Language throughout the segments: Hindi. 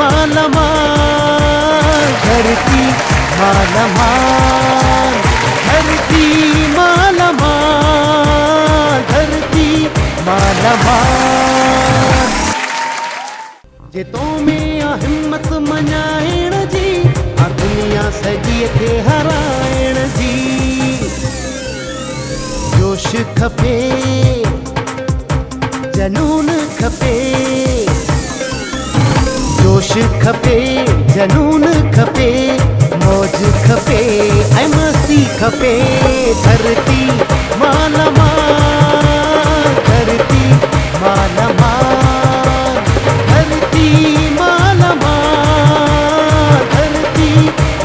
माला माल, धरती माला माल, धरती माला माल, धरती माला माल। जे तो में आ हिम्मत मनाइण जी, आ दुनिया सॼीअ खे हराइण जी। जोश खपे, जनून खपे, जोश खपे, जनून खपे, मौज खपे, ऐं मस्ती खपे। धरती माला माल, धरती माला माल, धरती माला माल, धरती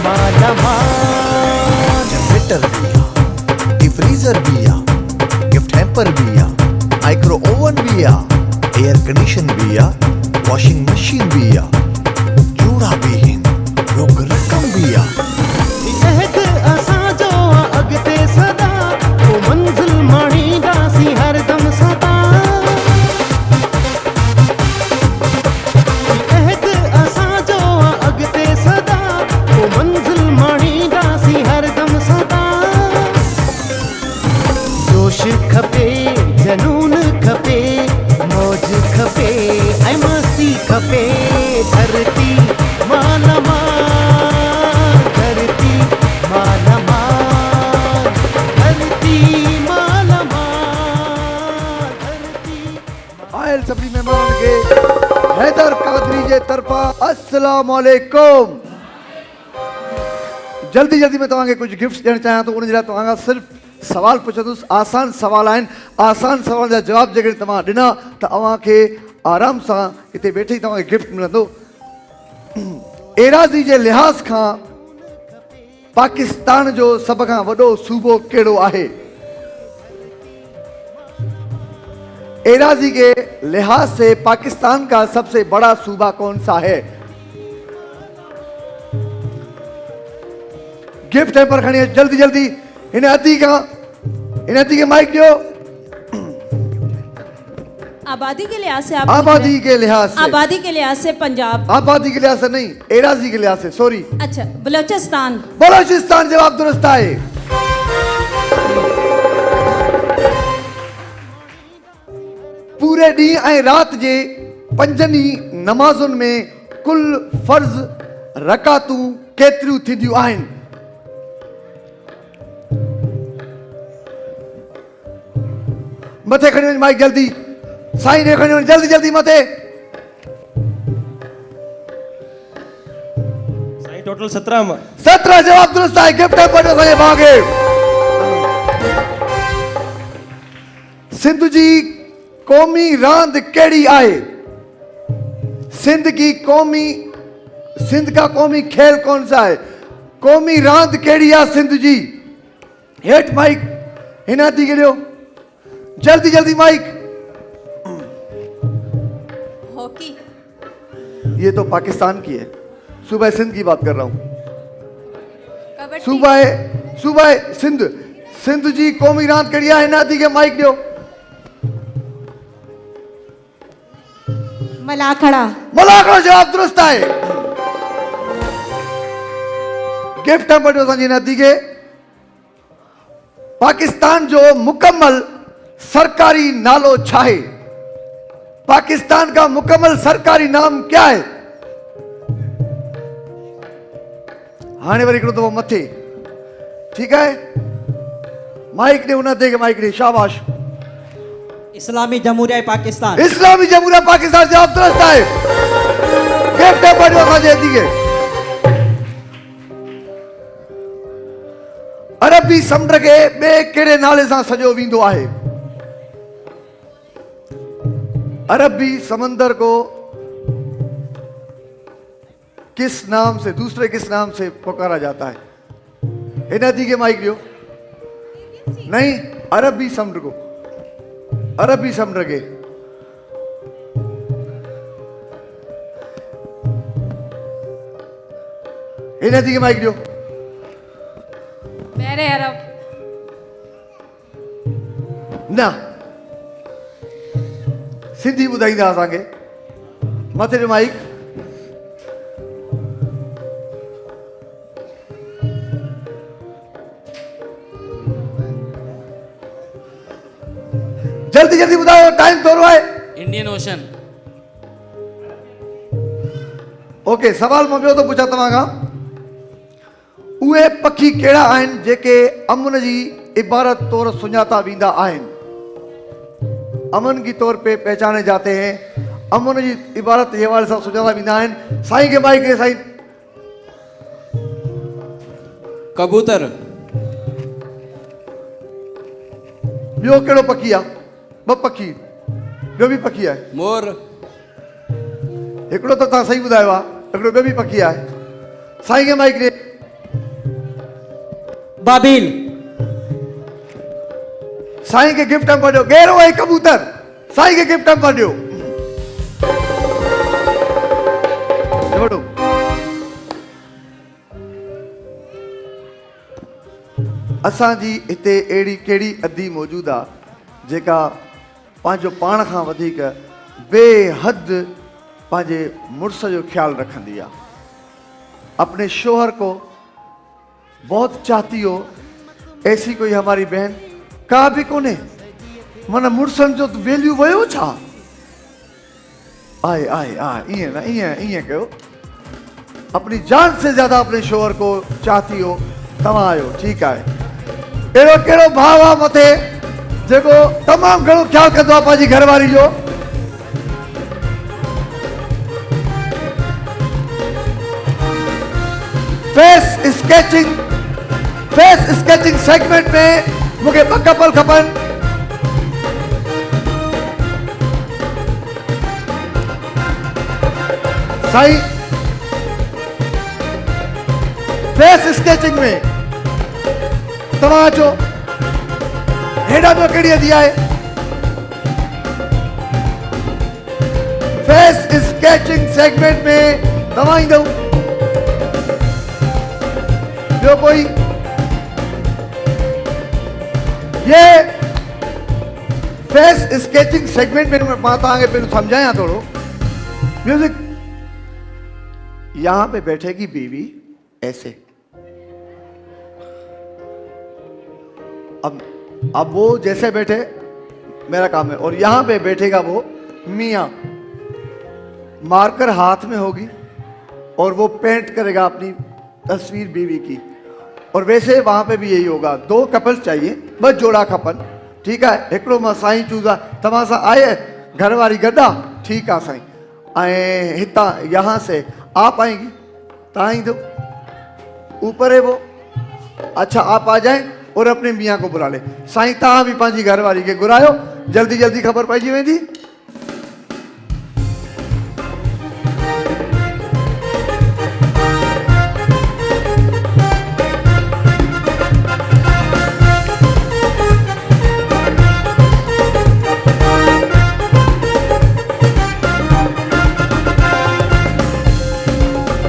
माला माल। जनरेटर भी आ, डीप फ्रीजर भी आ, गिफ्ट हैम्पर भी आ, माइक्रो ओवन भी आ, एयर कंडीशन भी आ, वॉशिंग मशीन भी आ, जूड़ा भी हिन, रोक रकम भी आ। महक असांजो अॻिते सदा, पोइ मंज़िल माणींदासीं हरदम सदा। महक असांजो अॻिते सदा, पोइ मंज़िल माणींदासीं हरदम सदा। जोश खपे, जनून खपे, मौज खपे, ऐं मस्ती खपे। धरती माला माल, धरती माला माल, धरती माला माल, धरती। आयल सभी मेहमान के हैदर कादरी जे तरफा अस्सलाम वालेकुम। जल्दी जल्दी में तव्हांखे कुछ गिफ्ट्स ॾियण चाहियां थो। उन जे लाइ तव्हांखां सिर्फ़ सवाल पुछंदुसि। आसान सवाल आहिनि। आसान सवाल जा जवाब जेकॾहिं तव्हां ॾिना त अव्हांखे आराम सां हिते वेठे ई तव्हांखे गिफ्ट मिलंदो। एराज़ी जे लिहाज़ खां पाकिस्तान जो सभ खां वॾो सूबो कहिड़ो आहे? एराज़ी के लिहाज से पाकिस्तान का सबसे बड़ा सूबा कौन सा है? गिफ्ट है पर खड़िए जल्दी जल्दी। इन्हें अती के माइक दो। आबादी के लिहाज से आबादी के लिहाज से, आबादी के लिहाज से पंजाब। आबादी के लिहाज से नहीं, एराज़ी के लिहाज से, सॉरी। अच्छा, बलोचिस्तान। बलोचिस्तान जवाब दुरुस्त है। पूरे ॾींहुं ऐं राति जे पंजनि नमाज़ुनि में कुल फर्ज़ रकातूं केतिरियूं थींदियूं आहिनि? मथे खणी वञ माइक जल्दी। साईं ने खणी वञ जल्दी जल्दी मथे। साईं टोटल 17 जवाब दुरुस्त है। गिफ्ट है पढ़ो साईं भागे। सिंध जी कौमी रांद केड़ी आए? सिंध का कौमी खेल कौन सा है? कौमी रांद केड़ी आ सिंध जी? हेठ माइक हिना थी गिरियो जल्दी जल्दी माइक। हॉकी। ये तो पाकिस्तान की है। सूबा सिंध की बात कर रहा हूँ। कबड्डी। सूबा सिंध जी कौमी रांद केड़ी आ? हिना थी के माइक दियो। मलाखड़ा जवाब दुरुस्त है। गिफ्ट है बड़ो संजी नदी के। पाकिस्तान जो मुकम्मल सरकारी नालो छा है? पाकिस्तान का मुकम्मल सरकारी नाम क्या है? हाने वरी हिकिड़ो दफ़ो मथे। ठीक है, माइक दे उन ते के माइक दे। शाबाश। इस्लामी जमहूरिया पाकिस्तान। इस्लामी जमहूरिया पाकिस्तान जवाब दुरुस्त है। गिफ्ट है बड़ो संजी नदी के। अरबी समुंड के बे केड़े नाले सां सजो वींदो आहे? अरबी समंदर को किस नाम से, दूसरे किस नाम से पुकारा जाता है? इन दी के माइक दियो। नहीं, अरबी समुद्र को, अरबी समुद्र के। इन दी के माइक दियो। बहरे अरब। ना सिंधी ॿुधाईंदा असांखे। मथे जो माइक। जल्दी जल्दी ॿुधायो, टाइम थोरो आहे। Indian ocean. ओके, सवाल मां ॿियो थो पुछां तव्हां खां, उहे पखी कहिड़ा आहिनि जेके अमन जी इबारत तौर सुञाता वेंदा आहिनि? अमन की तौर पे पहचाने जाते हैं, अमन जी इबारत जे हवाले सां सुञाता वेंदा आहिनि। साईं खे माइक ॾे साईं। कबूतर। ॿियो कहिड़ो पखी आहे? ॿ पखी, ॿियो बि पखी आहे। मोर। हिकिड़ो त तव्हां सही ॿुधायो आहे, हिकिड़ो ॿियो बि पखी आहे। साईं खे माइक ॾे। बाबिल। साईं खे गिफ्ट अंब ॾियो। गहरो आहे कबूतर, साईं खे गिफ्ट अंब ॾियो। वठो। असांजी हिते अहिड़ी कहिड़ी अदी मौजूदु आहे जेका पंहिंजो पाण खां वधीक बेहद पंहिंजे मुड़ुस जो ख्यालु रखंदी आहे। अपने शोहर को बहुत चाहती हो, ऐसी कोई हमारी बहन का भी कोने। माना मुड़ुसनि जो वैल्यू वियो छा? आए आए आए, ईअं न, ईअं कयो। अपनी जान से ज्यादा अपने शोहर को चाहती हो, तव्हां आयो, ठीकु आहे। अहिड़ो कहिड़ो भाव आहे मथे जेको तमामु घणो ख्यालु कंदो आहे पंहिंजी घरवारी जो? फेस स्केचिंग सेगमेंट में मूंखे 2 कपल खपनि। साईं, फेस स्केचिंग में तव्हां अचो। हेॾा ॿियो कहिड़ी अदी आहे? फेस स्केचिंग सेगमेंट में तव्हां ईंदव। ॿियो कोई? ये फेस स्केचिंग सेगमेंट में मां तव्हांखे पहिरियों समझायां थोड़ो। म्यूजिक। यहां पे बैठेगी बीवी ऐसे, अब वो जैसे बैठे मेरा काम है, और यहां पे बैठेगा वो मियां, मार्कर हाथ में होगी और वो पेंट करेगा अपनी तस्वीर बीवी की। और वैसे वहां पे भी यही होगा। 2 कपल्स चाहिए, 2 जोड़ा खपन, ठीक है। हिकिड़ो मां साईं चूज़ा तव्हां सां आहे, घरवारी गॾा, ठीक आहे साईं। ऐं हितां यहाँ से आप आएंगी, तव्हां ईंदो, ऊपर है वो। अच्छा, आप आ जाए और अपने मियाँ को बुला ले। साईं तव्हां भी पंहिंजी घरवारी के घुरायो, जल्दी जल्दी ख़बर पइजी वेंदी।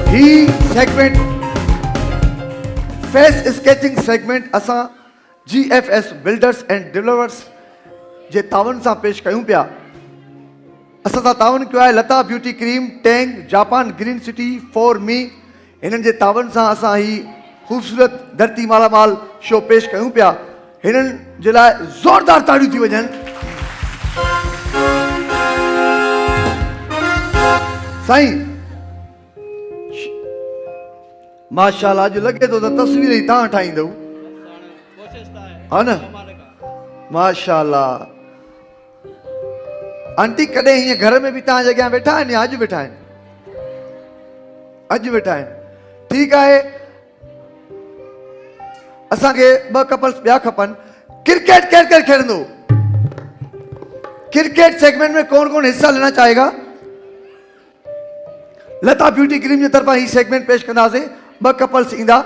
ही सेगमेंट फेस स्केचिंग सेगमेंट असां GFS बिल्डर्स एंड डेवलपर्स जे तावन सां पेश कयूं पिया। असां सां तावन कयो आहे Lata beauty cream, Tang, Japan green city, for me. हिननि जे तावन सां असां ही ख़ूबसूरत धरती मालामाल शो पेश कयूं पिया। हिननि जे लाइ ज़ोरदार ताड़ियूं थी वञनि। साईं माशाल्लाह, अॼु लॻे थो त तस्वीर ई तव्हां ठाहींदव, हा न? माशाल्लाह। आंटी कॾहिं हीअं घर में बि तव्हांजे अॻियां वेठा आहिनि या अॼु वेठा आहिनि? अॼु वेठा आहिनि, ठीकु आहे। असांखे 2 कपल्स ॿिया खपनि। क्रिकेट केरु केरु खेॾंदो? क्रिकेट सेगमेंट में कौन कौन हिस्सा लेना चाहेगा? लता ब्यूटी क्रीम जी तरफा ही सेगमेंट पेश कंदासीं। 2 कपल्स ईंदा,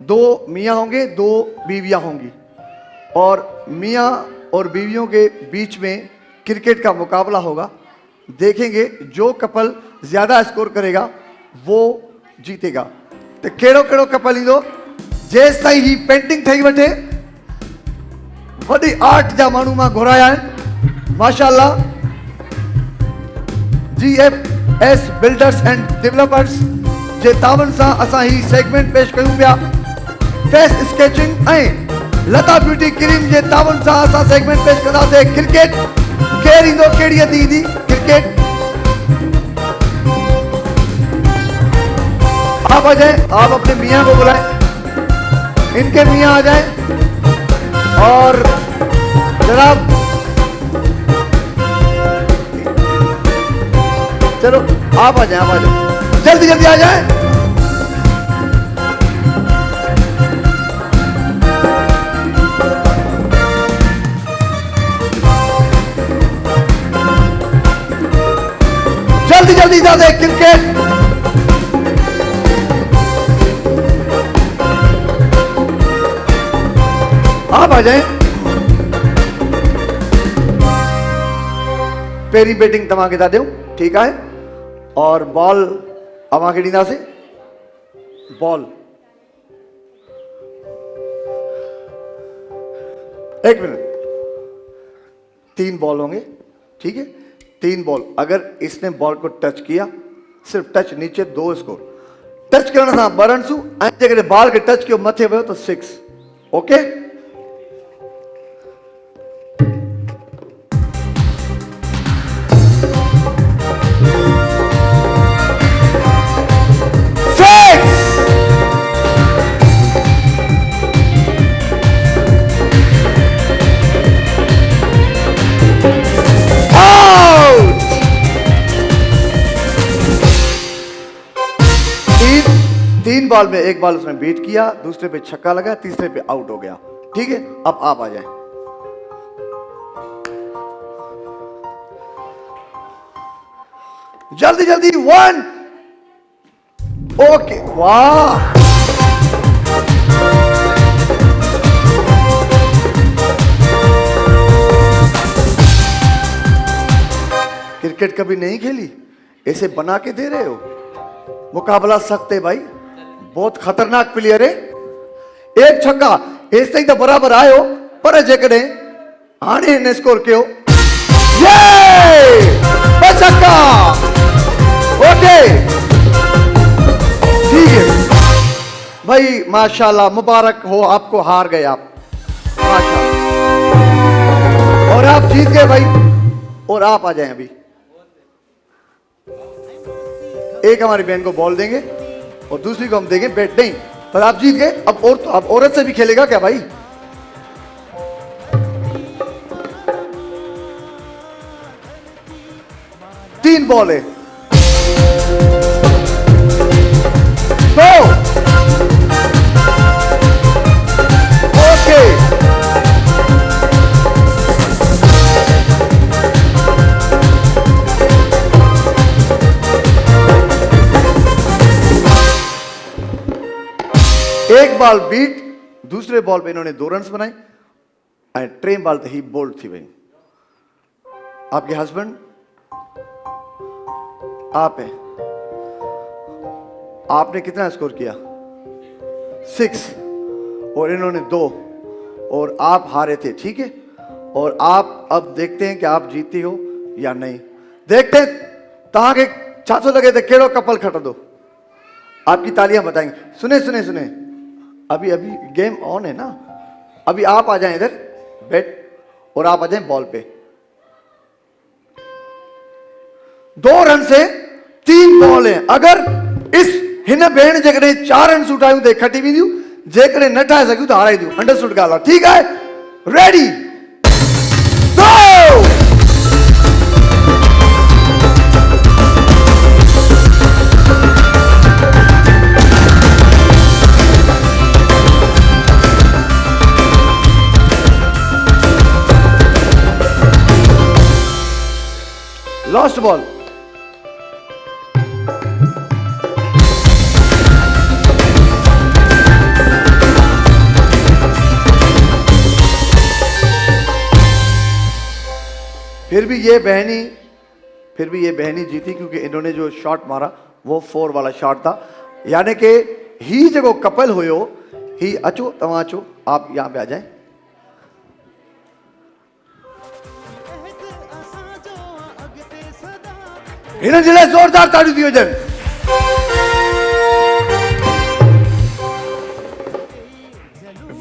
2 मियाँ होंगे, 2 बीवियाँ होंगी, और मियाँ और बीवियों के बीच में क्रिकेट का मुकाबला होगा। देखेंगे जो कपल ज्यादा स्कोर करेगा वो जीतेगा। तो केड़ो केड़ो कपल ईंदो? जेस ताईं ही पेंटिंग ठही वठे, वॾी आर्ट जा माण्हू मां घुराया आहिनि माशाल्लाह। GFS बिल्डर्स एंड डेवलपर्स जे तावन सां असां ही सेगमेंट पेश कयूं पिया। फेस स्केचिंग ऐं लता ब्यूटी क्रीम जे तावन सा असा सेगमेंट पेश कदा से क्रिकेट केरी दो केड़ी दीदी क्रिकेट आप आ जाएं, आप अपने मियां को बुलाएं, इनके मियां आ जाएं और जनाब चलो आप आ जाएं, जल्दी जल्दी आ जाएं। जल्दी जल्दी जाते क्रिकेट आप आ जाएं। पेरी बैटिंग तव्हांखे था ॾियूं, ठीक है, और बॉल अव्हांखे ॾींदासीं। बॉल एक मिनट, 3 बॉल होंगे, ठीक है, 3 बॉल। अगर इसने बॉल को टच किया, सिर्फ टच, नीचे 2 स्कोर, टच करण सां 2 रन्स, ऐं जेकॾहिं बॉल खे टच कयो मथे वियो तो 6। ओके, तीन बॉल में एक बॉल उसने बीट किया, दूसरे पे छक्का लगा, तीसरे पे आउट हो गया, ठीक है। अब आप आ जाएं। जल्दी जल्दी 1। ओके, वाह, क्रिकेट कभी नहीं खेली, ऐसे बना के दे रहे हो। मुकाबला सख्त है भाई, बहुत खतरनाक प्लेयर है। एक छक्का ऐसे ही तो बराबर आयो, पर जेकॾहिं हाणे ने स्कोर कियो, ये छक्का, ओके, ठीक है भाई, माशाल्लाह, मुबारक हो आपको, हार गए आप, माशाल्लाह, और आप जीत गए भाई। और आप आ जाएं अभी, एक हमारी बहन को बॉल देंगे और दूसरी को हम देंगे बैट, नहीं, पर आप जीत गए। अब और तो अब औरत से भी खेलेगा क्या भाई? तीन बॉल है, 2, ओके, एक बॉल बीट, दूसरे बॉल पे इन्होंने 2 रन्स बनाए, और 3 बॉल तो ही बोल्ड थी भाई। आपके हस्बैंड आप हैं, आपने कितना स्कोर किया? 6, और इन्होंने 2, और आप हारे थे, ठीक है। और आप अब देखते हैं कि आप जीती हो या नहीं। देखते हैं तहां के छाछो लगे थे केड़ो कपल खट दो, आपकी तालियां बताएंगे। सुने सुने सुने, अभी अभी गेम ऑन है ना, अभी आप आ जाएं इधर बैट, और आप आ जाएं बॉल पे। 2 रन से 3 बॉल है। अगर इस हिन भेण जेकॾहिं 4 रन उठायूं तो खटी वेंदियूं, जेकॾहिं न ठाहे सघूं तो हाराए दियूं। अंडरस्टूड ॻाल्हि आहे, ठीक है, रेडी, गो। लास्ट बॉल, फिर भी ये बहनी जीती, क्योंकि इन्होंने जो शॉट मारा वो 4 वाला शॉट था। यानी कि ही जो कपल हुयो, ही अचो, तव्हां अचो, आप यहां पे आ जाएं। हिन जे लाइ ज़ोरदार ताड़ियूं थी वञनि।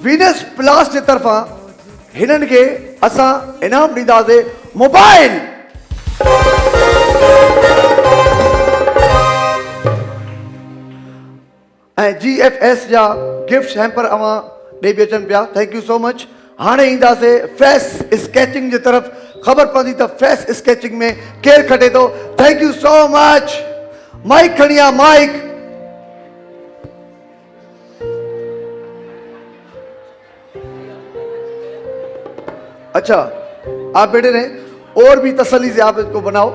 वीनस प्लास जे तरफ़ां हिननि खे असां इनाम ॾींदासीं मोबाइल। ऐं GFS जा गिफ्ट हैम्पर अवां ॾेई बि अचनि पिया। Thank you so much. हाणे ईंदासीं फेस स्केचिंग जे तरफ़। ख़बर पवंदी त फेस स्केचिंग में केरु खटे थो। Thank you so much. Mic खणी आ, माइक। अच्छा, आप बैठे रहे और भी तसल्ली से आप इसको बनाओ।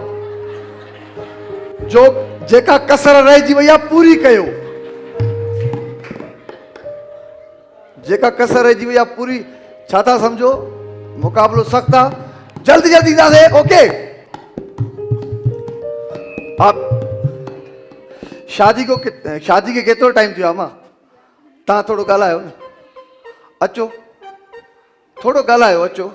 जो जेका कसर रहिजी वई आहे पूरी कयो। जेका कसर रहिजी वई आहे पूरी। छा था सम्झो? मुकाबलो सख्त आहे। जल्दी जल्दी ईंदासीं। ओके, आप शादी के केतिरो टाइम थियो आहे? मां तव्हां थोरो ॻाल्हायो न। अचो थोरो ॻाल्हायो। अचो,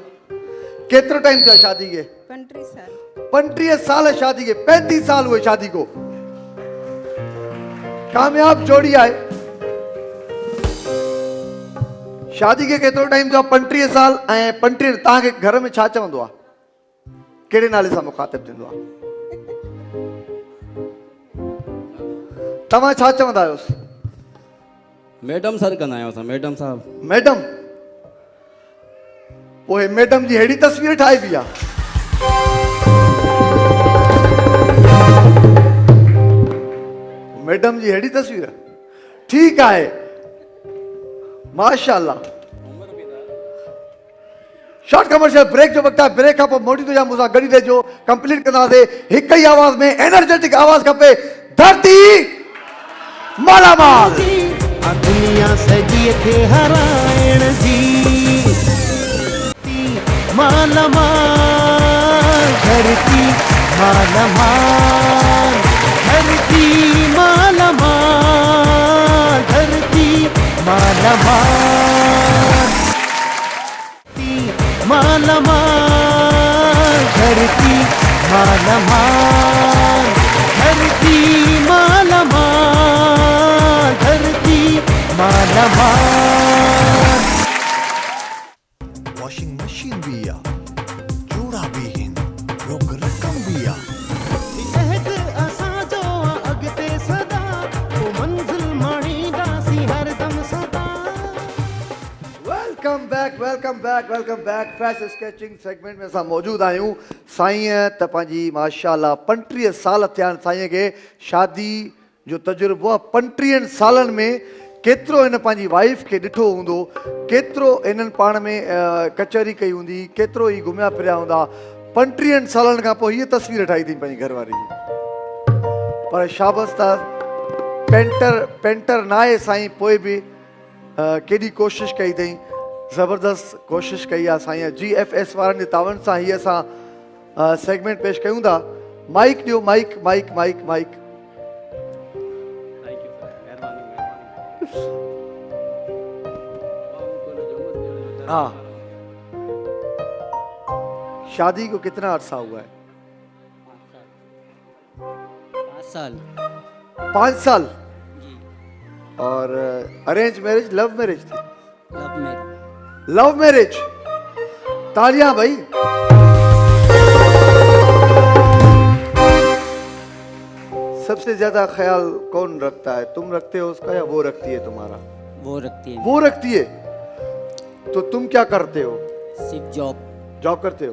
केतिरो टाइम थियो आहे शादी के? 35 साल। 35 साल शादी के। 35 साल हुए शादी को। कामयाब जोड़ी आहे। शादी के केतिरो टाइम थियो आहे? 35 साल। ऐं 35 तव्हांखे घर में छा चवंदो आहे? कहिड़े नाले सां मुखातिब थींदो आहे? तव्हां छा चवंदा आहियोसि? मैडम सर कंदा आहियूं असां, मैडम साहब। मैडम? पोइ मैडम जी अहिड़ी तस्वीर ठाही बि आहे। मैडम जी अहिड़ी तस्वीर। ठीकु आहे, माशाअल्लाह। शॉर्ट कमर्शियल ब्रेक जो वक़्तु आहे। ब्रेक खां पोइ मोटी तो जा मूंसां गॾु रहिजो। कंप्लीट कंदासीं हिक ई आवाज़ में। एनर्जेटिक आवाज़ खपे। धरती मालामाल। दुनिया सॼीअ खे हराइण जी मालामाल। धरती मालामाल। धरती मालामाल। धरती मालामाल। मालामाल। धरती मालामाल। धरती मालामाल। धरती मालामाल। वॉशिंग मशीन भी आहे, जूड़ा भी आहिनि, रोक रक़म भी आहे। अहद असांजो अॻिते सदा पोइ मंज़िल माणींदासीं हरदम सदा। Welcome back, welcome back, welcome back. Face sketching segment में असां मौजूदु आहियूं। साईं त पंहिंजी माशाअल्लाह 35 साल थिया आहिनि साईं खे। शादी जो तजुर्बो आहे 35 सालनि में। केतिरो हिन पंहिंजी वाइफ खे ॾिठो हूंदो, केतिरो हिननि पाण में कचहरी कई हूंदी, केतिरो ई घुमिया फिरिया हूंदा। 35 सालनि खां पोइ हीअ तस्वीर ठाही अथई पंहिंजी घरवारी जी। पर शाबस त पेंटर न आहे साईं, पोइ बि केॾी कोशिशि कई अथई। ज़बरदस्त कोशिशि कई आहे साईं। GFS वारनि जे तावन सां हीअ असां सेगमेंट पेश कयूं था। माइक ॾियो, माइक माइक माइक माइक। हाँ, शादी को कितना अरसा हुआ है? 5 साल। 5 साल। जी। और अरेंज मैरिज, लव मैरिज थी? Love marriage. Love marriage. तालियां भाई। सबसे ज्यादा ख्याल कौन रखता है? तुम रखते हो उसका या वो रखती है तुम्हारा? वो रखती है। वो रखती है। तो तुम क्या करते हो? सिर्फ जॉब। जॉब करते हो?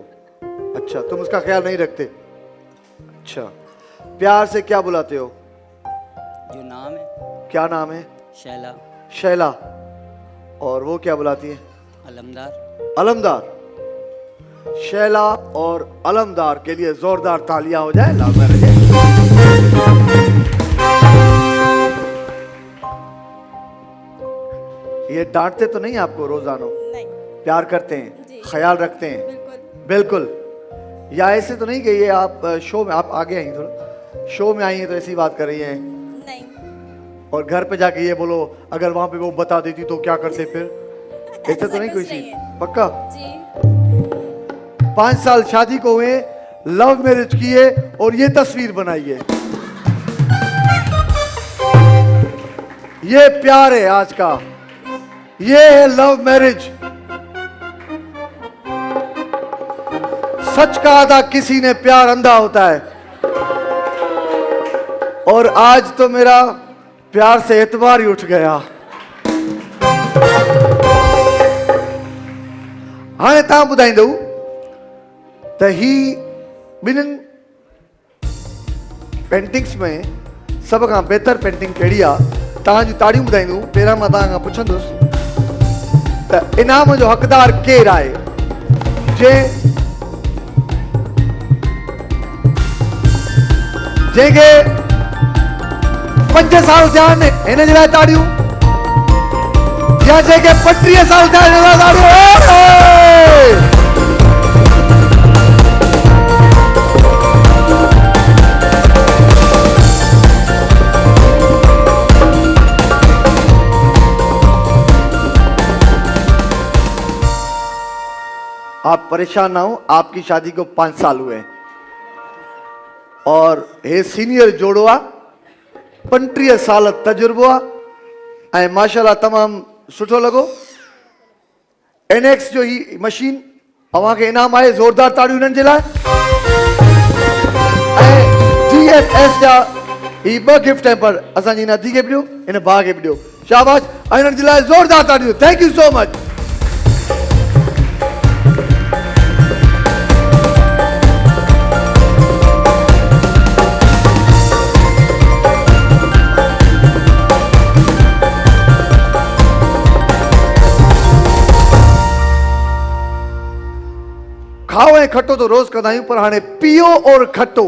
अच्छा, तुम उसका ख्याल नहीं रखते? अच्छा, प्यार से क्या बुलाते हो? जो नाम है क्या नाम है? शैला। शैला। और वो क्या बुलाती है? अलमदार। अलमदार। शैला और अलमदार के लिए जोरदार तालियां हो जाए। Love marriage. ये डांटते तो नहीं आपको रोजाना? नहीं। प्यार करते हैं, जी। ख्याल रखते हैं? बिल्कुल। बिल्कुल। या ऐसे तो नहीं कि ये आप शो में, आप आगे आई थोड़ा, शो में आई हैं तो ऐसी बात कर रही हैं? नहीं। और घर पे जाके ये बोलो अगर वहां पे वो बता देती तो क्या करते फिर? ऐसा तो नहीं कोई कुछ नहीं चीज? है। पक्का? जी। 5 साल शादी को हुए, लव मैरिज किए और ये तस्वीर बनाई है। ये प्यार है आज का। ये है लव मैरिज। सच कहा था किसी ने, प्यार अंधा होता है। और आज तो मेरा प्यार से एतबार ही उठ गया। हाणे तव्हां ॿुधाईंदव त ही ॿिन्हिनि पेंटिंग्स में सब खां बहितर पेंटिंग कहिड़ी आहे? तव्हां जूं ताड़ियूं ॿुधाईंदूं। पहिरियां मां तव्हां खां पुछंदुसि त इनाम जो हक़दार केरु आहे? जंहिंखे 5 साल थिया आहिनि हिन जे लाइ ताड़ियूं, या जंहिंखे 35 साल थिया आहिनि हिन लाइ ताड़ियूं। आप परेशान ना हो, आपकी शादी को 5 साल हुए और हे सीनियर जोड़ो आ, 35 साल तजुर्बो आ ऐं माशाल्लाह तमाम सुठो लॻो। NX जो ही मशीन अवां खे इनाम आहे। ज़ोरदार ताड़ियूं हिननि जे लाइ। ऐं GFS जा ही 2 गिफ्ट हैम्पर असांजी हिन धी खे बि ॾियो, हिन भाउ खे बि ॾियो। शाबाश। ऐं हिननि जे लाइ ज़ोरदार ताड़ियूं। Thank you so much. खाओ ऐं खटो तो रोज़ कंदा आहियूं, पर हाणे पियो और खटो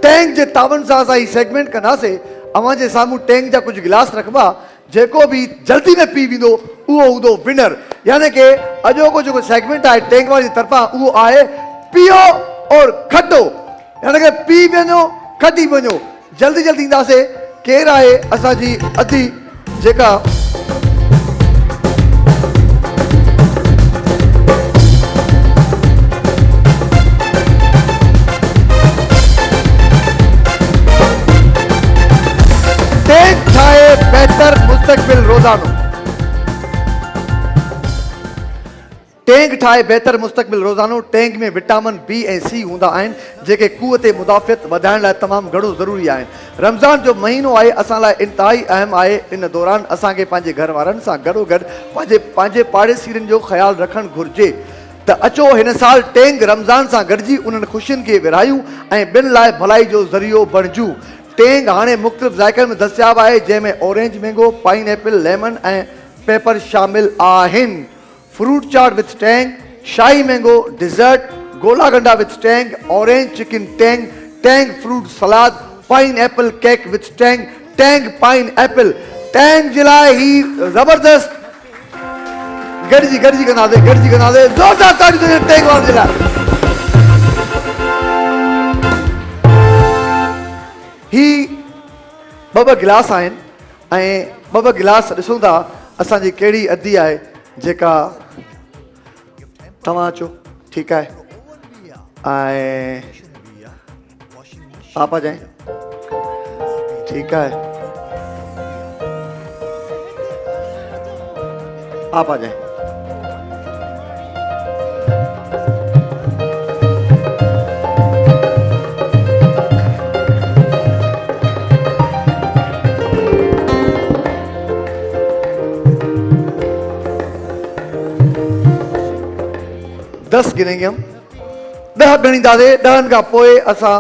टैंक जे तावन सां असां ही सेगमेंट कंदासीं। अवां जे साम्हूं टैंक जा कुछ गिलास रखबा, जेको भी जल्दी में पी वेंदो उहो हूंदो विनर। यानी कि अॼोको जेको सेगमेंट आहे टैंक वारी तरफ़ां उहो आहे पियो और खटो। यानी कि पी वञो खटी वञो। जल्दी जल्दी ईंदासीं। केरु आहे असांजी अधी जेका टैंक ठाहे बेहतर मुस्तकबिल रोज़ानो। टैंक ठाहे बेहतर मुस्तकबिल रोज़ानो। टैंक में विटामिन B ऐं C हूंदा आहिनि, जेके क़ुव्वत मुदाफ़ियत वधाइण लाइ तमामु घणो ज़रूरी आहिनि। रमज़ान जो महीनो आहे, असां लाइ इंतहाई अहम आहे। इन दौरान असांखे पंहिंजे घर वारनि सां गॾोगॾु पंहिंजे पाड़ेसीरनि जो ख़्यालु रखणु घुरिजे। त अचो हिन साल टैंक रमज़ान सां गॾिजी उन्हनि ख़ुशियुनि खे विरहायूं ऐं ॿिनि लाइ भलाई जो ज़रियो बणिजूं। टैंक हाणे मुख़्तलिफ़ ज़ाइक़नि में दस्तियाब आहे, जंहिंमें orange mango, pineapple, lemon ऐं पेपर शामिल आहिनि। Fruit chaat with Tang, shahi mango dessert, gola ganda with Tang, orange chicken Tang, Tang fruit salad, pineapple cake with Tang, Tang pineapple. Tang जे लाइ ही ज़बरदस्त गॾिजी कंदासीं। ज़ोरदार ताड़ियूं टैंक वारनि जे लाइ। ही 2 गिलास आहिनि ऐं 2 गिलास ॾिसूं था असांजी कहिड़ी अधी आहे जेका तव्हां अचो। ठीकु आहे। ऐं आप आ जाए। ठीकु आहे। आप आ जाए। दस गिनेंगे हम। 10 गणींदासीं। 10 खां पोइ असां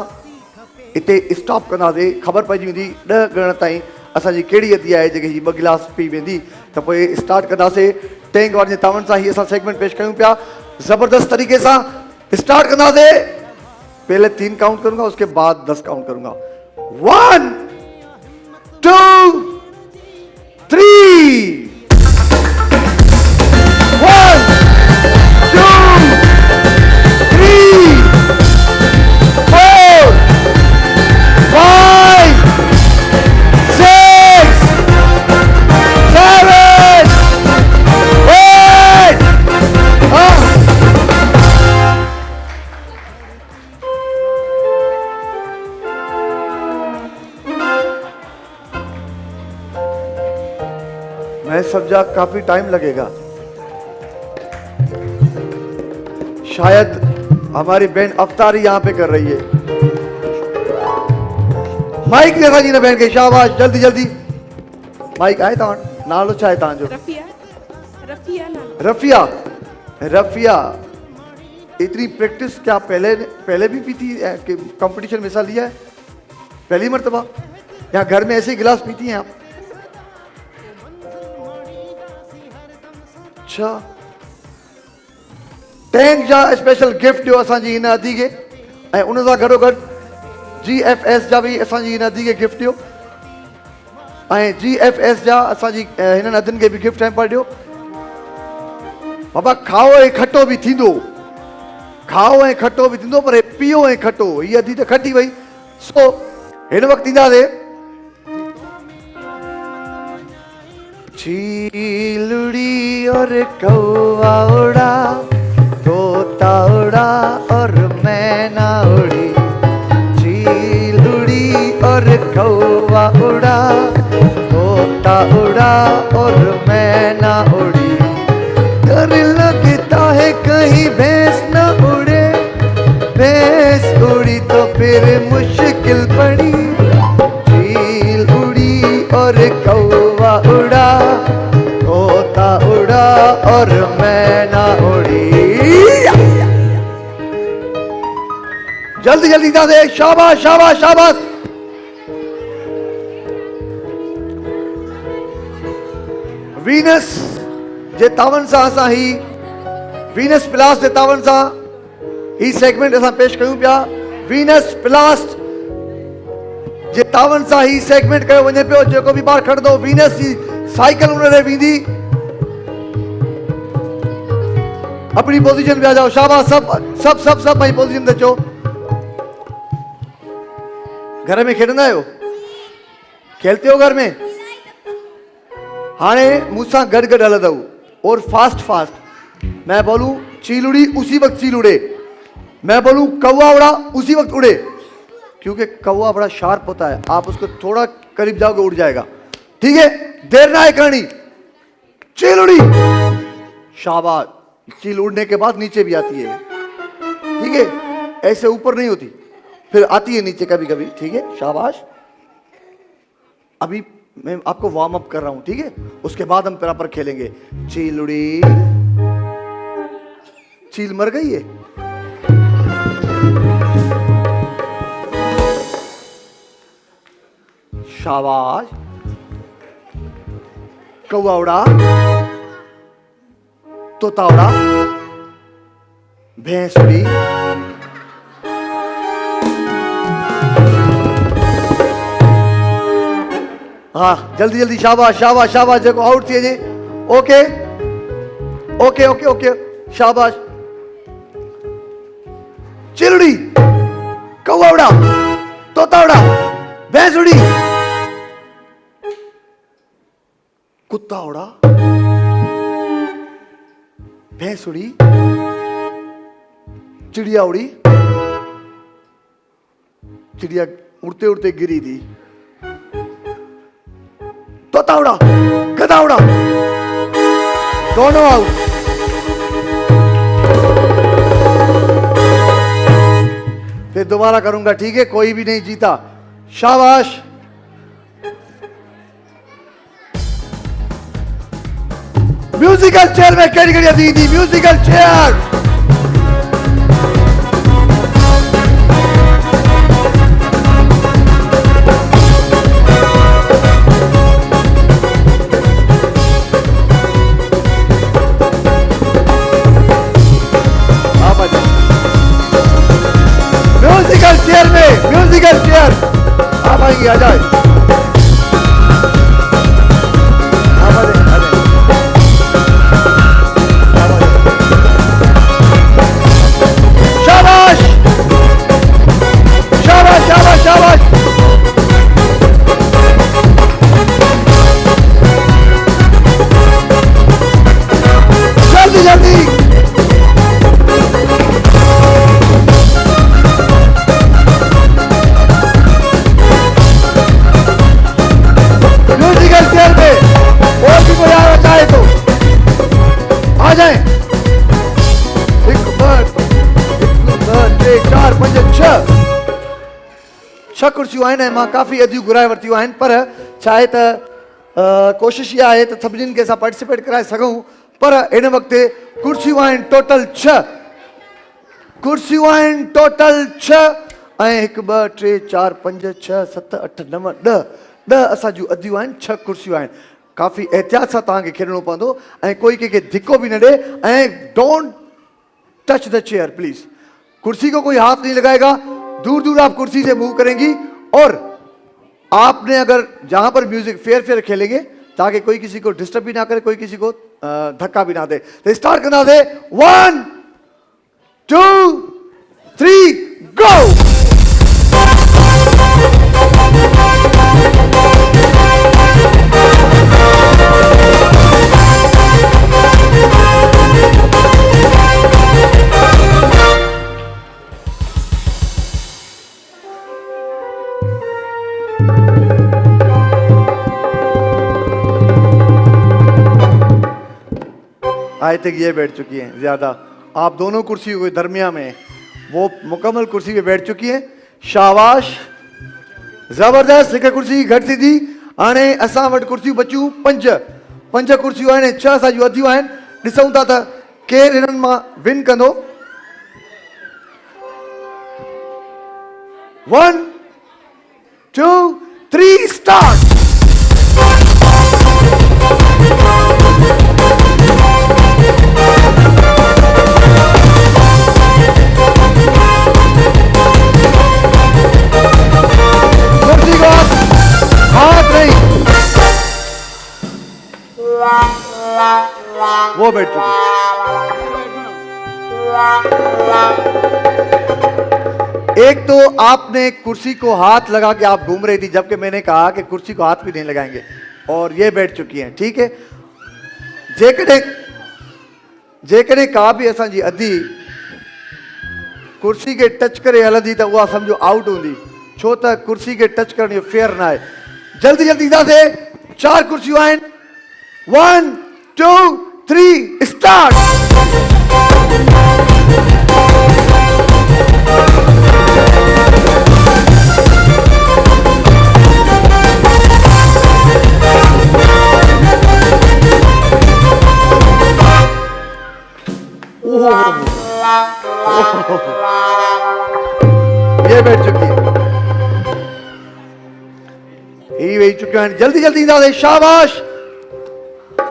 हिते स्टॉप कंदासीं। ख़बर पइजी वेंदी 10 गणण ताईं असांजी कहिड़ी अदी आहे जेके ही 2 गिलास पी वेंदी। त पोइ स्टार्ट कंदासीं। टैंक वारनि जे तावन सां ही असां सेगमेंट पेश कयूं पिया। ज़बरदस्त तरीक़े सां स्टार्ट कंदासीं। पहले 3 काउंट करूंगा, उसके बाद 10 काउंट करूंगा। 1 2 3। 1 2 3 4 5 6 7 8। मैं समझा काफी टाइम लगेगा। शायद हमारी बहन अवतारी यहाँ पे कर रही है। माइक देखा जी ना बहन के, शाबाश, जल्दी जल्दी माइक आए तव्हां नालो छा आहे तव्हांजो? रफिया। रफिया, इतनी प्रैक्टिस क्या पहले भी पीती है? कंपटीशन में हिस्सा लिया है पहली मर्तबा या घर में ऐसे ही गिलास पीती हैं आप? अच्छा, टैंक जा स्पेशल गिफ्ट ॾियो असांजी हिन अदी खे, ऐं उन सां गॾोगॾु GFS जा भी असांजी हिन अदी खे गिफ्ट ॾियो, ऐं GFS जा असांजी हिननि अदियुनि खे भी गिफ्ट हैम्पर ॾियो। बाबा खाओ ऐं खटो भी थींदो, खाओ ऐं खटो भी थींदो, पर पियो ऐं खटो, हीअ अदी त खटी वई। सो हिन वक़्तु ईंदासीं चीलुड़ी और कौवा उड़ा, तोता उड़ा और मैना उड़ी, चीलुड़ी और कौवा उड़ा, तोता उड़ा और मैना उड़ी, डर लगता है कहीं भैंस न उड़े, भैंस उड़ी तो फिर मुश्किल पड़ी, चील उड़ी और कौवा उड़ा, तोता उड़ा और मैना उड़ी। जल्दी जल्दी दादे, शाबाश शाबाश शाबाश। वीनस जे तावन सां असां ही वीनस प्लास्ट जे तावन सां ही सेगमेंट असां पेश कयूं पिया। वीनस प्लास्ट जे तावन सां ही सेगमेंट कयो वञे पियो। जेको भी ॿार खणंदो वीनस जी साइकिल उन ॾे वेंदी। अपनी पोजीशन पे आ जाओ, शाबाश, सब सब सब सब भाई पोजीशन ते अचो। घर में खेॾंदा आहियो? खेलते हो घर में? हाणे मूंसां गॾु गॾु हलंदव और फास्ट फास्ट। मैं बोलूं चील उसी वक्त चील उड़े, मैं बोलूं कौवा उड़ा उसी वक्त उड़े, क्योंकि कौवा बड़ा शार्प होता है। आप उसको थोड़ा करीब जाओगे उड़ जाएगा, ठीक है? देर ना है करनी। चील उड़ी, शाबाश। चील उड़ने के बाद नीचे भी आती है, ठीक है? ऐसे ऊपर नहीं होती, फिर आती है नीचे कभी कभी, ठीक है? शाबाश। अभी मैं आपको वार्म अप कर रहा हूं, ठीक है? उसके बाद हम प्रॉपर खेलेंगे। चील उड़ी, चील मर गई है। शाबाश। कौवा उड़ा, तोता उड़ा, भैंस उड़ी, हाँ जल्दी जल्दी, शाबाश शाबाश शाबाश। जेको आउट थी वञे, ओके ओके ओके ओके, शाबाश। चिलड़ी, कौवा उड़ा, तोता उड़ा, भैंस उड़ी, कुत्ता उड़ा, भैंस उड़ी, चिड़िया उड़ी, चिड़िया उड़ते उड़ते गिरी थी, तोता उड़ा, गधा उड़ा, दोनों आउट। फिर दोबारा करूंगा, ठीक है? कोई भी नहीं जीता, शाबाश। म्यूजिकल चेयर में कैटेगरी दी थी, म्यूजिकल चेयर। म्यूजिकल चेयर में, म्यूजिकल चेयर आप आएंगे, आ जाए, आप आ जाए, आ जाए। शाबाश शाबाश शाबाश शाबाश। जल्दी जल्दी, 6 कुर्सियूं आहिनि ऐं मां काफ़ी अदियूं घुराए वरितियूं आहिनि, पर छा आहे त कोशिशि इहा आहे त सभिनीनि खे असां पार्टिसिपेट कराए सघूं, पर हिन वक़्तु कुर्सियूं आहिनि टोटल 6 कुर्सियूं आहिनि टोटल 6 ऐं 1 2 3 4 5 6 7 8 9 10 असांजूं अदियूं आहिनि, 6 कुर्सियूं आहिनि। काफ़ी एहतियात सां तव्हांखे खेॾणो पवंदो ऐं कोई कंहिंखे धिको बि न ॾे ऐं don't touch the chair please. कुर्सी को कोई हाथ नहीं लगाएगा, दूर दूर आप कुर्सी से मूव करेंगी और आपने अगर जहां पर म्यूजिक फेयर फेयर खेलेंगे ताकि कोई किसी को डिस्टर्ब भी ना करे, कोई किसी को धक्का भी ना दे। तो स्टार्ट करना दे 1 2 3 गो। आज तक ये बैठ चुकी हैं ज्यादा, आप दोनों कुर्सियों के दरमिया में वो मुकम्मल कुर्सी पे बैठ चुकी हैं। शाबाश, जबरदस्त। हिकु कुर्सी घटि थी थी, हाणे असां वटि कुर्सियूं बचियूं 5 कुर्सियूं आहिनि, 6 असांजूं अदियूं आहिनि। ॾिसूं था त केरु हिननि मां विन कंदो। 1 2 3 स्टार्ट। हाथ नहीं, वो बैठ चुकी। एक तो आपने कुर्सी को हाथ लगा के आप घूम रही थी, जबकि मैंने कहा कि कुर्सी को हाथ भी नहीं लगाएंगे, और ये बैठ चुकी हैं। ठीक है, जेकॾहिं का भी असांजी अधी कुर्सी के टच करे हलंदी त उहा समझो आउट हूंदी, छो त कुर्सी के टच करण फेयर ना है। जल्दी जल्दी से 4 कुर्सियों आहिनि। 1 2 3 स्टार्ट। ये बैठ चुकी है, ही वेही चुकियूं आहिनि। जल्दी जल्दी ईंदासीं। शाबाश,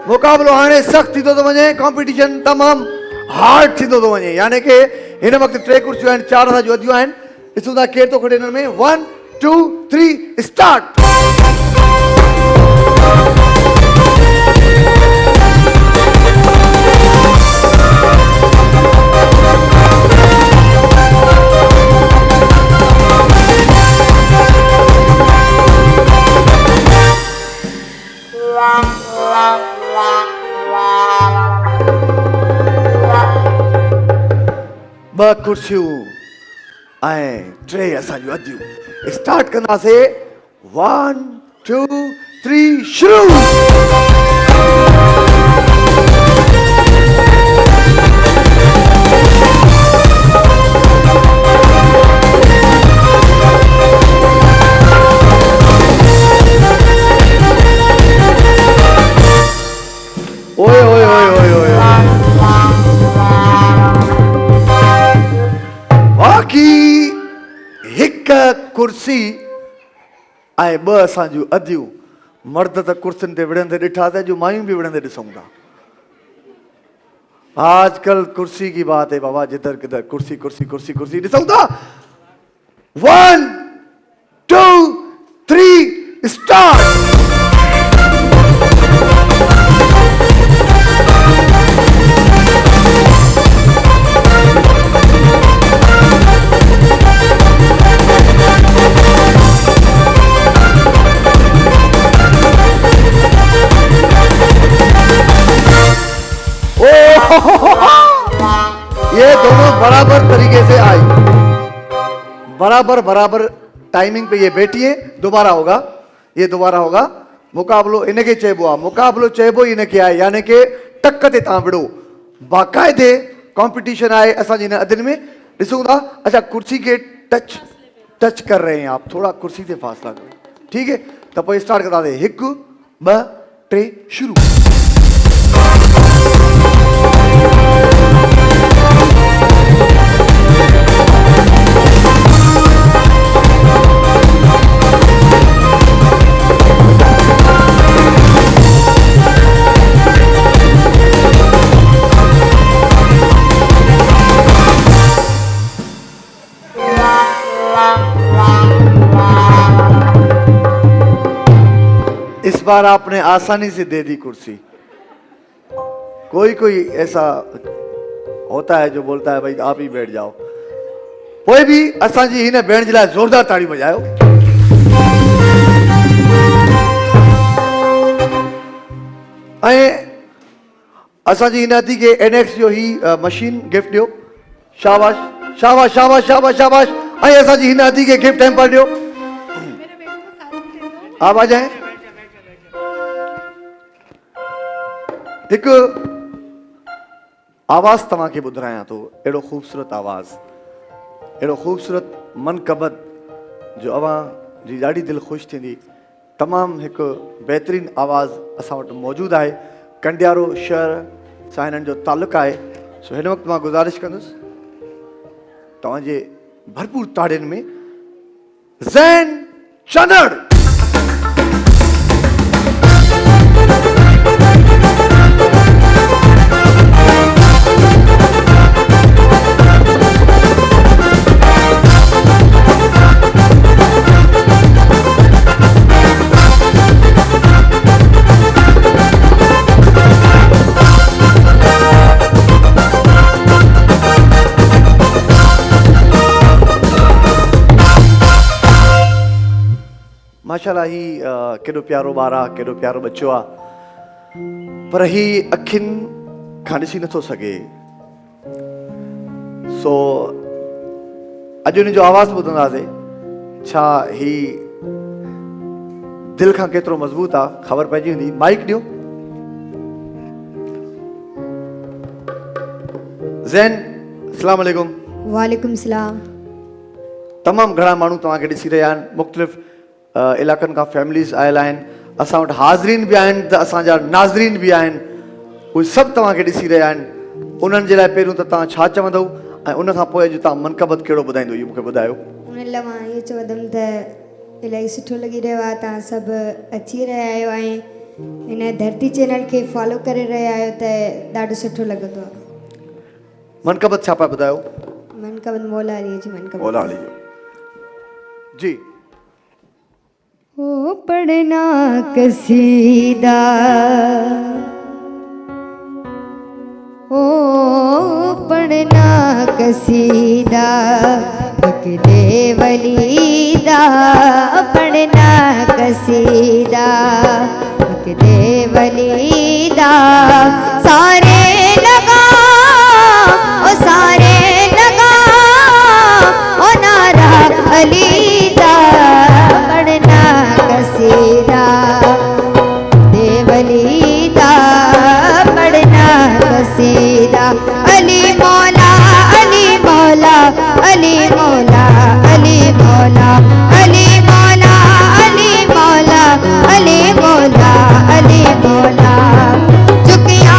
मुक़ाबिलो हाणे सख़्तु थींदो थो वञे, कॉम्पिटिशन तमामु हार्ड थींदो थो वञे। यानी कि हिन वक़्तु 3 कुर्सियूं आहिनि, 4 असांजूं अदियूं आहिनि। ॾिसूं था केरु थो खड़े हिन में। 1 2 3 स्टार्ट। ब कुर्सियूं ऐं 3 असांजूं अदियूं। स्टार्ट कंदासीं। 1 2 3 शुरू। ओए ओए ओए ओए ओए बाक़ी हिकु कुर्सी ऐं 2 असांजूं अदियूं। मर्द त कुर्सियुनि ते विढ़ंदे ॾिठासीं, जो मायूं बि विढ़ंदे ॾिसूं था। आजकल कुर्सी की बात है बाबा, जिधर किधर कुर्सी कुर्सी कुर्सी कुर्सी। ॾिसूं था। 1 2 3 स्टार्ट। ये दोनों बराबर तरीके से आई, बराबर टाइमिंग पे ये बैठी है। दोबारा होगा, ये दोबारा होगा। मुकाबलो इनके चइबो आहे, मुकाबलो चइबो इनके आहे, यानी कि टक ते तव्हां विड़ो। बाक़ाइदे कॉम्पिटिशन आहे असांजी हिन अदियुनि में। ॾिसूं था। अच्छा, कुर्सी के टच कर रहे हैं आप, थोड़ा कुर्सी से फासला करो, ठीक है? तो पोइ स्टार्ट करा दे, 1 2 3 शुरू। इस बार आपने आसानी से दे दी कुर्सी। कोई कोई ऐसा होता है जो बोलता है भाई आप ही बैठ जाओ। कोई भी असा जी हिन भेण जे लाइ ज़ोरदार ताड़ी बजायो। ऐं असा जी हिन थी के NX जो ही मशीन गिफ्ट ॾियो। शाबाश शाबाश शाबाश शाबाश शाबाश। ऐं असा जी हिन थी के गिफ्ट हैम्पर ॾियो। आप आ जाए। एक आवाज़ तव्हांखे ॿुधायां थो, अहिड़ो ख़ूबसूरत आवाज़, अहिड़ो ख़ूबसूरत मनक़बत जो अवां जी ॾाढी दिलि ख़ुशि थींदी। तमामु हिकु बहितरीनु आवाज़ असां वटि मौजूदु आहे। कंडियारो शहर सां हिननि जो तालुक़ु आहे। सो हिन वक़्तु मां गुज़ारिश कंदुसि तव्हांजे भरपूर ताड़ियुनि में ज़ैन चनड़। माशाल्लाह ही केॾो प्यारो ॿारु आहे, केॾो प्यारो बच्चो आहे, पर ही अखियुनि खां ॾिसी नथो सघे। सो अॼु हुन जो आवाज़ ॿुधंदासीं, छा ही दिलि खां केतिरो मज़बूत आहे ख़बर पइजी वेंदी। माइक ॾियो। ज़ैन अस्सलाम वालेकुम। वालेकुम सलाम। तमामु घणा माण्हू तव्हांखे ॾिसी रहिया आहिनि, मुख़्तलिफ़ इलाइक़नि खां फैमिलीज़ आयल आहिनि। असां वटि हाज़रीन बि आहिनि त असांजा नाज़रीन बि आहिनि। उहे सभु तव्हांखे ॾिसी रहिया आहिनि। उन्हनि जे लाइ पहिरियों त तव्हां छा चवंदव ऐं उन खां पोइ अॼु तव्हां मनक़बत कहिड़ो ॿुधाईंदो इहो मूंखे ॿुधायो। उन लाइ मां इहो चवंदमि त इलाही सुठो लॻी रहियो आहे, तव्हां सभु अची रहिया आहियो ऐं हिन धरती चैनल खे फॉलो करे रहिया आहियो त ॾाढो सुठो लॻंदो आहे। मनक़बत छा पिया ॿुधायो? मनक़बत मौला अली जी मनक़बत। मौला अली जो जी। ओ पढ़ना कसीदा, ओ पढ़ना कसीदा बकले वलीदा, पढ़ना कसीदा बकले वलीदा। सारे लगा ओ सारे लगा ओ नारा अलीदा, पढ़ना कसीदा देवलीदा, पढ़ना कसीदा। अली मौला अली मौला अली मौला अली मौला अली मौला अली मौला अली मौला अली मौला। चुकिया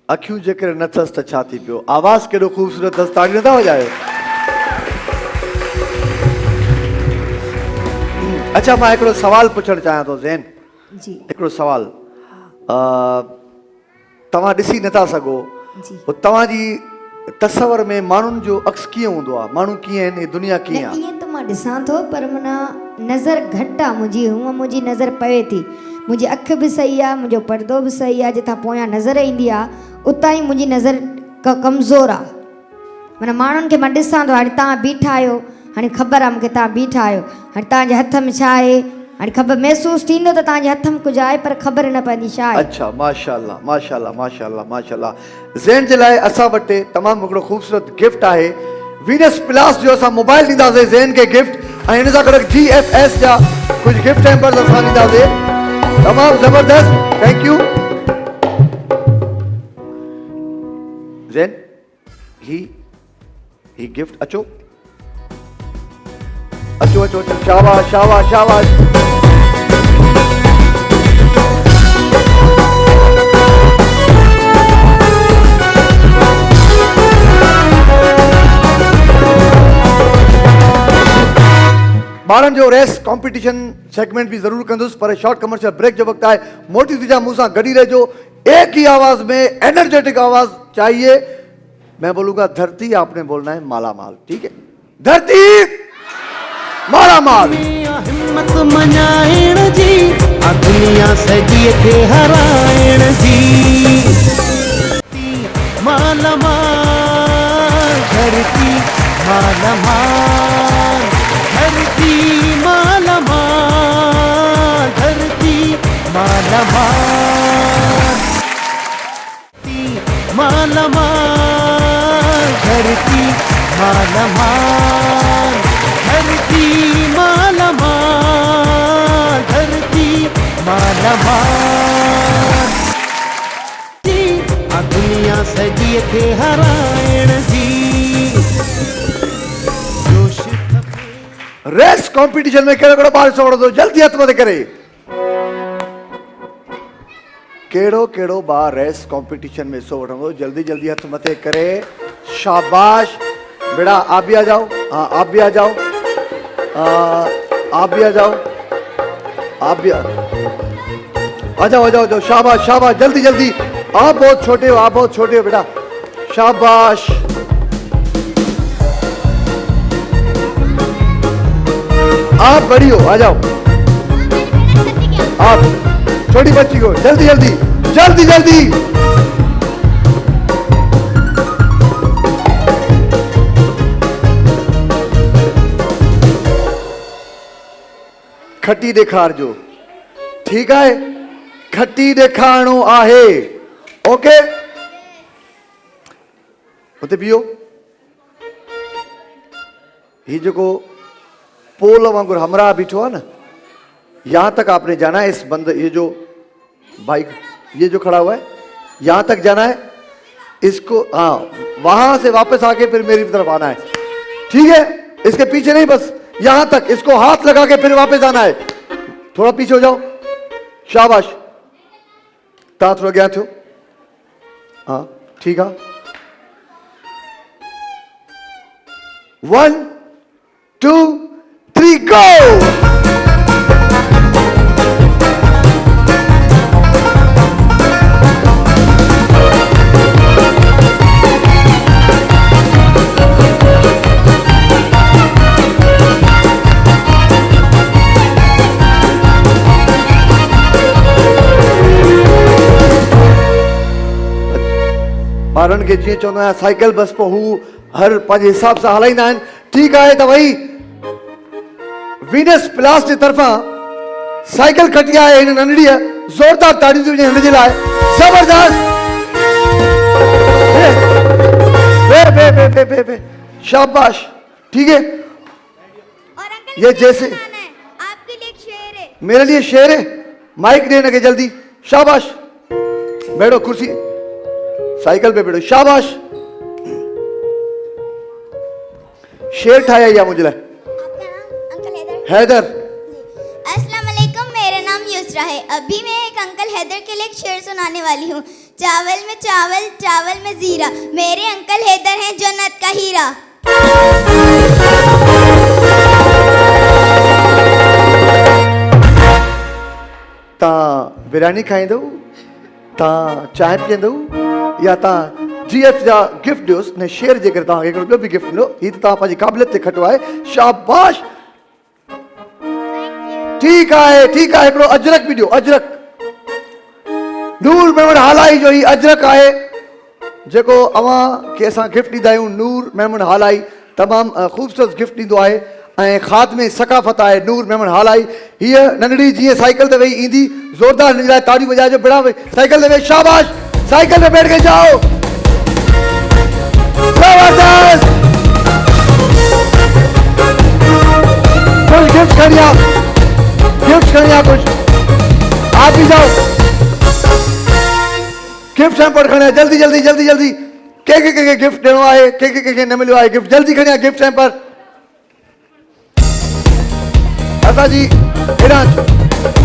अखियूं जेकर न अथसि त छा थी पियो आवाज़ केॾो ख़ूबसूरत अथसि ताड़ी नथा वॼायो अच्छा मां हिकिड़ो सवाल पुछणु चाहियां थो ज़ैन जी हिकिड़ो सवाल तव्हां ॾिसी नथा सघो जी पोइ तव्हांजी तस्वर में माण्हुनि जो अक्स कीअं हूंदो आहे माण्हू कीअं आहिनि हे दुनिया न कीअं आहे ईअं त मां ॾिसां थो पर माना नज़र घटि आहे मुंहिंजी हूअं मुंहिंजी नज़र पवे थी मुंहिंजी अखि बि सही आहे मुंहिंजो पर्दो बि सही आहे जितां पोयां नज़र ईंदी आहे उतां ई मुंहिंजी नज़र कमज़ोर आहे माना माण्हुनि खे मां ॾिसां थो हाणे तव्हां बीठा आहियो हाणे ख़बर आहे मूंखे तव्हां बीठा आहियो हाणे तव्हांजे हथ में छा आहे हाणे ख़बर महसूसु थींदो त तव्हांजे हथ में कुझु आहे पर ख़बर न पवंदी छा आहे अच्छा माशाल्लाह माशाल्लाह माशाल्लाह माशाल्लाह ज़ैन जे लाइ असां वटि तमामु हिकिड़ो ख़ूबसूरत गिफ्ट आहे वीनस प्लास जो असां मोबाइल ॾींदासीं ज़ैन खे गिफ्ट ऐं हिन सां गॾु GFS जा कुझु गिफ्ट हैम्पर्स असां ॾींदासीं तमामु ज़बरदस्त थैंक यू ज़ैन ही गिफ्ट अचो अचो अचो अचो शाबाश शाबाश शाबाश ॿारनि जो रेस कॉम्पिटिशन सेगमेंट भी ज़रूर कंदुसि पर शॉर्ट कमर्शियल ब्रेक जो वक्त है मोटी तुझा मूंसा गड़ी रहो एक ही आवाज में एनर्जेटिक आवाज चाहिए मैं बोलूंगा धरती आपने बोलना है माला माल ठीक है धरती माला माल हिम्मत मञाइण जी आ दुनिया सॼीअ खे हराइण जी माला माल धरती माला माल धरती माला माल धरती माला माल माला माल धरती माला माल धरती माला माल धरती माला माल आ दुनिया सॼीअ खे हराइण जी जोश रेस कॉम्पिटिशन में कहिड़ो कहिड़ो ॿार हिसो वठंदो जल्दी हथ मथे करे कहिड़ो कहिड़ो ॿार रेस कॉम्पिटिशन में हिसो वठंदो जल्दी जल्दी हथ मथे करे शाबाश बेटा आप भी आ जाओ हाँ आप भी आ जाओ आप भी आ जाओ आप भी आ जाओ आ जाओ शाबाश शाबाश जल्दी जल्दी आप बहुत छोटे हो बेटा शाबाश आप बड़ी हो आ जाओ आप छोटी बच्ची को जल्दी जल्दी जल्दी जल्दी खटी ॾेखार जो ठीक है खटी ॾेखारणो आहे ओके उते बीहो ही जो पोल वांगुर हमरा बीठो है ना यहाँ तक आपने जाना है इस बंद ये जो बाइक ये जो खड़ा हुआ है यहाँ तक जाना है इसको हाँ वहां से वापस आके फिर मेरी तरफ आना है ठीक है इसके पीछे नहीं बस यहाँ तक इसको हाथ लगा के फिर वापस आना है थोड़ा पीछे हो जाओ शाबाश ता थोड़ा गया थो हाँ ठीक है 1 2 3 go ॿारनि खे जीअं चवंदो आहियां साइकिल बस पोइ हू हर पंहिंजे हिसाब सां हलाईंदा आहिनि ठीकु आहे त भई वीनस प्लास जे तरफ़ां साइकिल खटी आहे हिन नंढड़ीअ ज़ोरदार ताड़ियूं थी वञे हिन जे लाइ ज़बरदस्त बे शाबाश ठीक है और अंकल ये जैसे आपके लिए एक शेर है मेरे लिए शेर है माइक देने के जल्दी शाबाश बैठो कुर्सी साइकिल पे बैठो शाबाश शेर ठाया या मुझे आपका नाम अंकल हैदर अस्सलाम वालेकुम मेरा नाम युसरा है अभी मैं एक अंकल हैदर के लिए एक शेर सुनाने वाली हूँ चावल में चावल, चावल में जीरा। मेरे अंकल हैदर हैं जन्नत का हीरा। तव्हां बिरयानी खाईंदव, तव्हां चांहि पीअंदव या तव्हां GF जा गिफ्ट ॾियोसि ने शेयर जे करे तव्हांखे हिकिड़ो ॿियो बि गिफ्ट मिलो। हीउ त तव्हां पंहिंजी क़ाबिलियत ते खटो आहे, शाबाश। ठीकु आहे, ठीकु आहे, हिकिड़ो अजरक बि ॾियो, अजरक। नूर मेमन हालाई जो ही अजरक आहे जेको अव्हां खे असां गिफ्ट ॾींदा आहियूं। नूर मेमन हालाई तमामु ख़ूबसूरत गिफ्ट ॾींदो आहे ऐं ख़ात्मे सकाफ़त आहे नूर मेमन हालाई। हीअ नंढड़ी जीअं साइकिल ते वेही ईंदी, ज़ोरदार हिन लाइ ताड़ियूं वॼाइजो, बिड़ा साइकिल ते वेही, शाबाश, साइकिल ते बैठ के जाओ, जबरदस्त। कुछ गिफ्ट खड़िया, गिफ्ट खड़िया कुछ, आप भी जाओ, गिफ्ट हैम्पर खड़िया, जल्दी जल्दी जल्दी जल्दी। के गिफ्ट ॾियणो आहे, के न मिलियो आहे गिफ्ट, जल्दी खड़िया गिफ्ट हैम्पर। असांजी हेॾां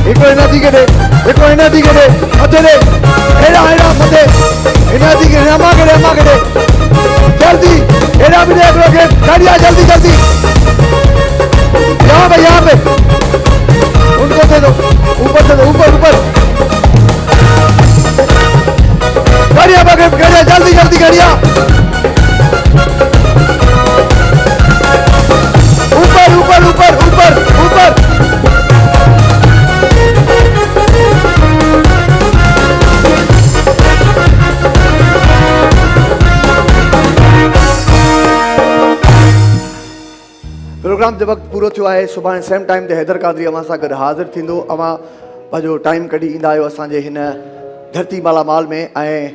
हिकिड़ो हिन थी केॾे, हिकिड़ो हिन थी केॾे, मथे ॾे, हेॾां हेॾां मथे, हिन थी केॾे, अम्मा केॾे, जल्दी हेॾां बि ॾे हिकिड़ो गिफ्ट, खड़िया जल्दी जल्दी, यहाँ पे उनको दे दो, ऊपर से दो, ऊपर खड़िया गिफ्ट, खड़िया जल्दी जल्दी, खड़िया ऊपर। प्रोग्राम जो वक्त पूरो थियो आहे। सुभाणे सेम टाइम ते हैदर कादरी अव्हां सां गॾु हाज़िर थींदो। अव्हां पंहिंजो टाइम कढी ईंदा आहियो असांजे हिन धरती मालामाल में ऐं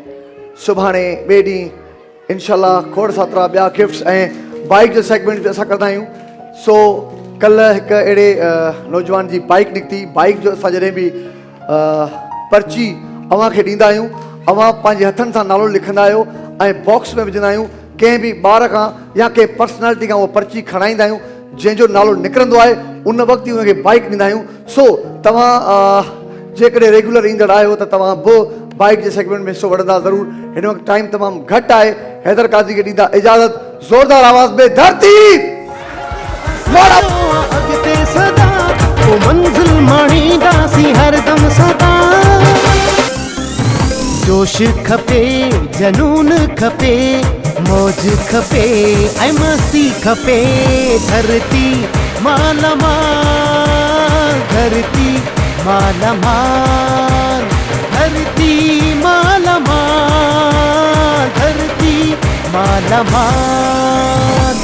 सुभाणे ॿिए ॾींहुं इंशाल्लाह खोड़ सातरा ॿिया गिफ्ट्स ऐं बाइक जो सेगमेंट बि असां कंदा आहियूं। सो कल्ह हिकु अहिड़े नौजवान जी बाइक निकिती। बाइक जो असां जॾहिं बि पर्ची अव्हां खे ॾींदा आहियूं, अव्हां पंहिंजे हथनि सां नालो लिखंदा आहियो ऐं बॉक्स में विझंदा आहियूं। कंहिं बि ॿार खां या कंहिं पर्सनैलिटी खां उहो पर्ची खणाईंदा आहियूं, जंहिंजो नालो निकिरंदो आहे उन वक़्तु ई हुनखे बाइक ॾींदा आहियूं। सो तव्हां जेकॾहिं रेगुलर ईंदड़ आहियो त तव्हां बि बाइक जे सेगमेंट में हिसो वठंदा ज़रूरु। हिन वक़्तु टाइम तमामु घटि आहे। हैदर कादरी खे ॾींदा इजाज़त, ज़ोरदार आवाज़ में धरती अॻिते सदा पोइ मंज़िल माणींदासीं हरदम सदा। जोश खपे, जनून खपे, मौज खपे ऐं मस्ती खपे। धरती मालामाल, धरती मालामाल, धरती मालामाल, धरती मालामाल।